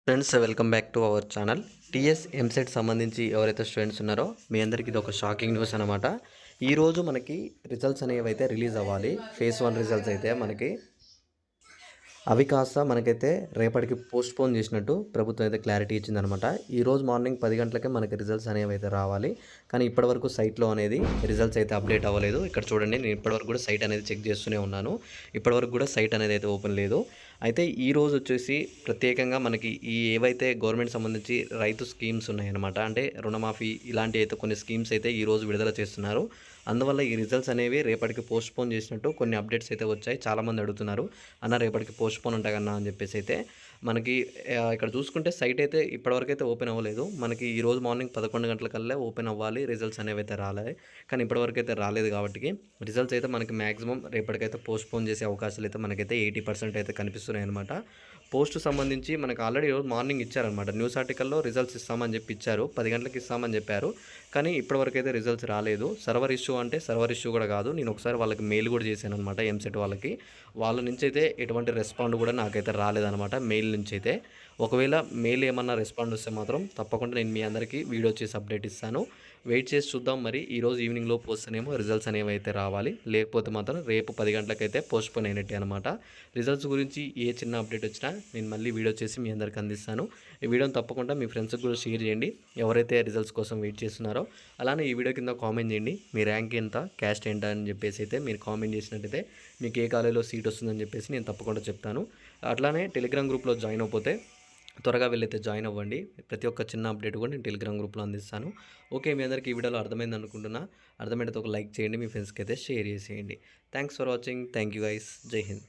Friends welcome back to our channel. TS EAMCET సంబంధించి ఎవరైతే students ఉన్నారో మీ అందరికీ ఇది ఒక షాకింగ్ న్యూస్ అనమాట. ఈరోజు మనకి రిజల్ట్స్ అనేవి అయితే రిలీజ్ అవ్వాలి. ఫేజ్ 1 రిజల్ట్స్ అయితే మనకి అవి కాస్త మనకైతే రేపటికి పోస్ట్పోన్ చేసినట్టు ప్రభుత్వం అయితే క్లారిటీ ఇచ్చిందనమాట. ఈరోజు మార్నింగ్ 10 గంటలకే మనకి రిజల్ట్స్ అనేవి అయితే రావాలి. కానీ ఇప్పటివరకు సైట్లో అనేది రిజల్ట్స్ అయితే అప్డేట్ అవ్వలేదు. ఇక్కడ చూడండి, నేను ఇప్పటివరకు కూడా సైట్ అనేది చెక్ చేస్తూనే ఉన్నాను. ఇప్పటివరకు కూడా సైట్ అనేది అయితే ఓపెన్ లేదు. అయితే ఈరోజు వచ్చేసి ప్రత్యేకంగా మనకి ఈ ఏవైతే గవర్నమెంట్ సంబంధించి రైతు స్కీమ్స్ ఉన్నాయన్నమాట, అంటే రుణమాఫీ ఇలాంటి అయితే కొన్ని స్కీమ్స్ అయితే ఈరోజు విడుదల చేస్తున్నారు. అందువల్ల ఈ రిజల్ట్స్ అనేవి రేపటికి పోస్ట్పోన్ చేసినట్టు కొన్ని అప్డేట్స్ అయితే వచ్చాయి. చాలామంది అడుగుతున్నారు, అన్న రేపటికి పోస్ట్పోన్ ఉంటాయన్నా అని చెప్పేసి అయితే మనకి ఇక్కడ చూసుకుంటే సైట్ అయితే ఇప్పటివరకు అయితే ఓపెన్ అవ్వలేదు. మనకి ఈరోజు మార్నింగ్ 11 గంటలకల్లా ఓపెన్ అవ్వాలి, రిజల్ట్స్ అనేవి అయితే రాలేదు. కానీ ఇప్పటివరకు అయితే రాలేదు కాబట్టి రిజల్ట్స్ అయితే మనకి మ్యాక్సిమం రేపటికైతే పోస్ట్పోన్ చేసే అవకాశాలు అయితే మనకైతే 80% అయితే కనిపిస్తున్నాయి అనమాట. పోస్ట్ సంబంధించి మనకు ఆల్రెడీ ఈరోజు మార్నింగ్ ఇచ్చారనమాట. న్యూస్ ఆర్టికల్లో రిజల్ట్స్ ఇస్తామని చెప్పి ఇచ్చారు, 10 గంటలకు ఇస్తామని చెప్పారు. కానీ ఇప్పటివరకు అయితే రిజల్ట్స్ రాలేదు. సర్వర్ ఇష్యూ అంటే సర్వర్ ఇష్యూ కూడా కాదు. నేను ఒకసారి వాళ్ళకి మెయిల్ కూడా చేశాను అనమాట, ఎంసెట్ వాళ్ళకి. వాళ్ళ నుంచి అయితే ఎటువంటి రెస్పాండ్ కూడా నాకైతే రాలేదనమాట మెయిల్ నుంచి అయితే. ఒకవేళ మెయిల్ ఏమన్నా రెస్పాండ్ వస్తే మాత్రం తప్పకుండా నేను మీ అందరికీ వీడియో చేసి అప్డేట్ ఇస్తాను. వెయిట్ చేసి చూద్దాం. మరి ఈరోజు ఈవినింగ్ లోపు వస్తేనేమో రిజల్ట్స్ అనేవి అయితే రావాలి, లేకపోతే మాత్రం రేపు 10 గంటలకైతే పోస్ట్పోన్ అయినట్టే అనమాట. రిజల్ట్స్ గురించి ఏ చిన్న అప్డేట్ వచ్చినా నేను మళ్ళీ వీడియో చేసి మీ అందరికీ అందిస్తాను. ఈ వీడియోని తప్పకుండా మీ ఫ్రెండ్స్కి కూడా షేర్ చేయండి, ఎవరైతే రిజల్ట్స్ కోసం వెయిట్ చేస్తున్నారో. అలానే ఈ వీడియో కింద కామెంట్ చేయండి, మీ ర్యాంక్ ఎంత, క్యాస్ట్ ఎంత అని చెప్పేసి అయితే మీరు కామెంట్ చేసినట్టయితే మీకు ఏ కాలేజీలో సీట్ వస్తుందని చెప్పేసి నేను తప్పకుండా చెప్తాను. అట్లానే టెలిగ్రామ్ గ్రూప్లో జాయిన్ అయిపోతే త్వరగా వెళ్ళైతే జాయిన్ అవ్వండి. ప్రతి ఒక్క చిన్న అప్డేట్ కూడా నేను టెలిగ్రామ్ గ్రూప్లో అందిస్తాను. ఓకే, మీ అందరికీ ఈ వీడియోలో అర్థమైంది అనుకుంటున్నా. అర్థమైతే ఒక లైక్ చేయండి, మీ ఫ్రెండ్స్కి అయితే షేర్ చేసేయండి. Thanks for watching. Thank you guys. జై హింద్.